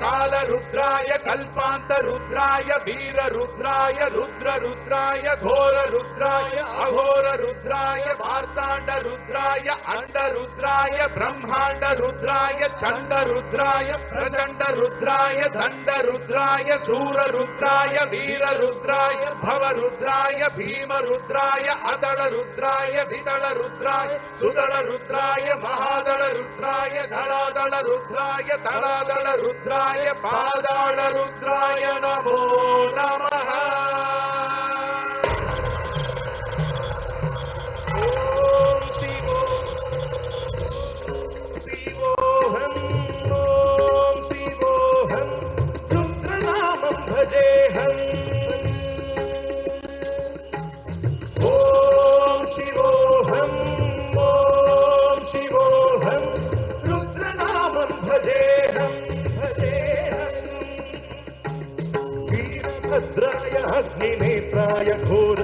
काल रुद्राय कल्पांत रुद्राय वीर रुद्राय रुद्र रुद्राय घोर रुद्राय अघोर रुद्राय मार्तांड रुद्राय अंड रुद्राय ब्रह्मांड रुद्राय चंड रुद्राय प्रचंड रुद्राय दंड रुद्राय शूर रुद्राय वीर रुद्राय भव रुद्राय भीम रुद्राय अदल रुद्राय विदल रुद्राय सुदल रुद्राय महादल रुद्राय धलादल रुद्राय तलादल रुद्राय पादाल रुद्राय नमो नमः। ओम शिवोऽहं ओम शिवोऽहं रुद्रनामं भजेऽहम्। ओम शिवोऽहं रुद्रनामं भजेऽहम् वीरभद्राय अग्निनेत्राय घोर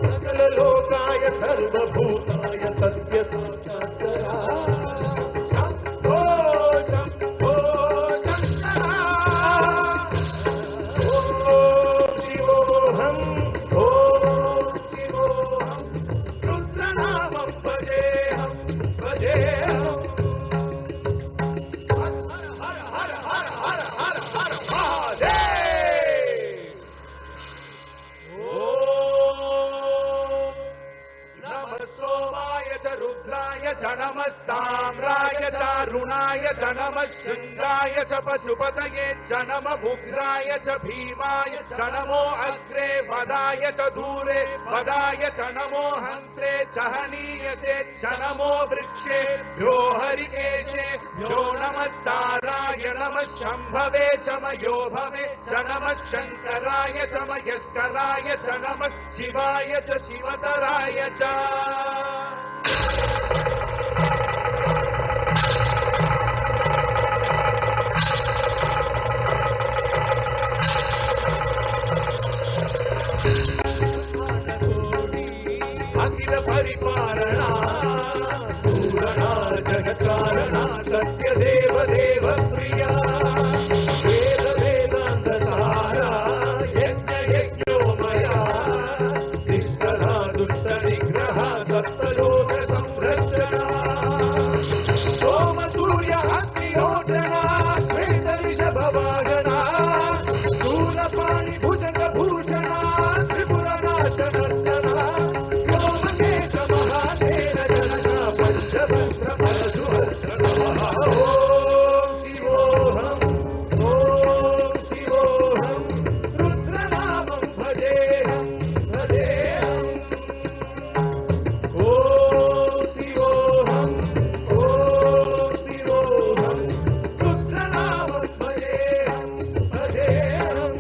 सकललोकाय सर्वभूताय सत्यसाक्षात्काराय शम्भो शम्भो शङ्करा। ओम शिवोऽहं रुद्रनामं भजेऽहम् भजेऽहम्। हर हर हर हर हर हर महादेव। ओम नमः सोमाय च रुद्राय च नमस्ताम्राय च अरुणाय च नमः शृङ्गाय च पशुपतये च नमः उग्राय च भीमाय च नमो अग्रे वदाय च दूरे वदाय च नमो हन्त्रे च हनीयसे च नमो वृक्षेभ्यो हरिकेशेभ्यो नमस्ताराय नमः शम्भवे च मयोभवे च नमः शङ्कराय च मयस्कराय च नमः शिवाय च शिवतराय च। अखिल परिपालना पूरणा जगत्कारणा सत्य देव देव प्रिया वेद वेदान्तसारा यज्ञ यज्ञोमया निष्ठा दुष्ट निग्रह सप्तलोक संरक्षणा सोम सूर्य अग्निहोत्रणा श्वेत ऋषभवाहना शूलपाणि भुजंग भूषणा त्रिपुरनाशनर्चना व्योमकेश महातेन जनना पंचतंत्र परशुहस्त्र नमः। ओम शिवोऽहं रुद्रनामं भजेऽहम् भजेऽहम्। ओम शिवोऽहं रुद्रनामं भजेऽहम् भजेऽहम्।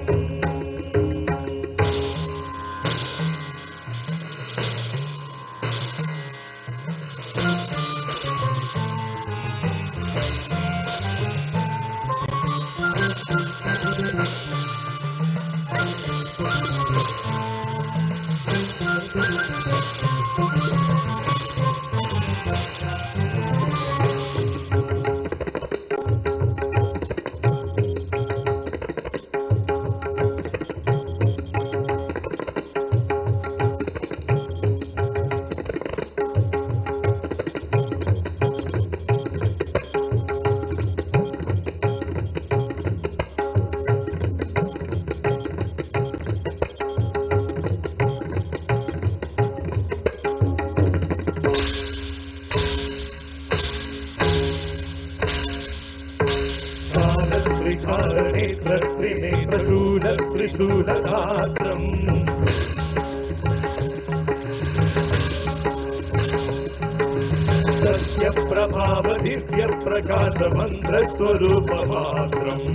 त्रिशूलगात्रम् सत्यप्रभाव दिव्यप्रकाशमन्त्रस्वरूपमात्रम्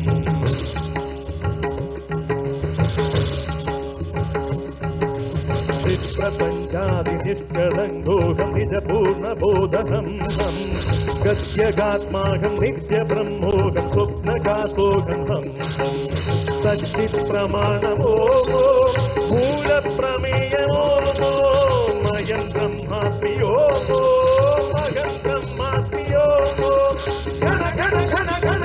विश्वपञ्चादिनिष्कलङ्गोऽहं निजपूर्णबोधनं गद्यगात्माहं नित्यब्रह्मोऽहं स्वप्नघातोऽहं सच्चित्प्रमाणमो मूलप्रमेयमो मयं ब्रह्मास्मि यो मयं ब्रह्मास्मि यो घन घन घन घन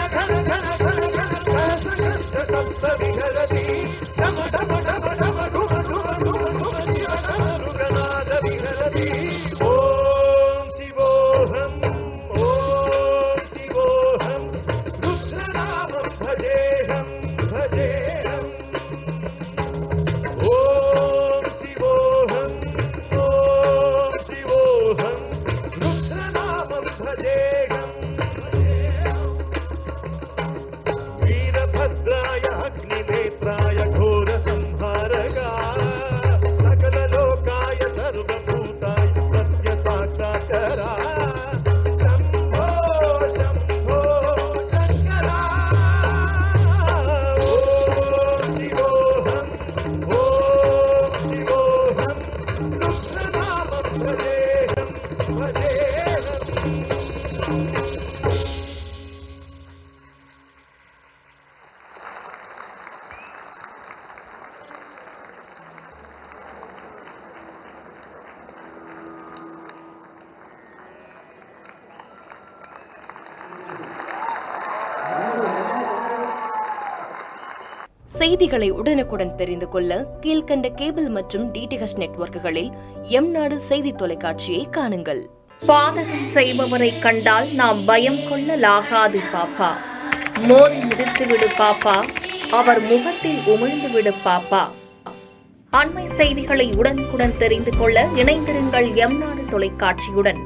செய்திகளை உடனுக்குடன் தெரிந்து கொள்ள கீழ்கண்ட கேபிள் மற்றும் டிடிஎச் நெட்வொர்க்குகளில் எம் நாடு செய்தி தொலைக்காட்சியை காணுங்கள். பாதகம் செய்பவரை கண்டால் நாம் பயம் கொள்ளலாகாது பாப்பா. மோதி மிதித்துவிடு பாப்பா, அவர் முகத்தில் உமிழ்ந்து விடு பாப்பா. அண்மை செய்திகளை உடனுக்குடன் தெரிந்து கொள்ள இணைந்திருங்கள் எம் நாடு தொலைக்காட்சியுடன்.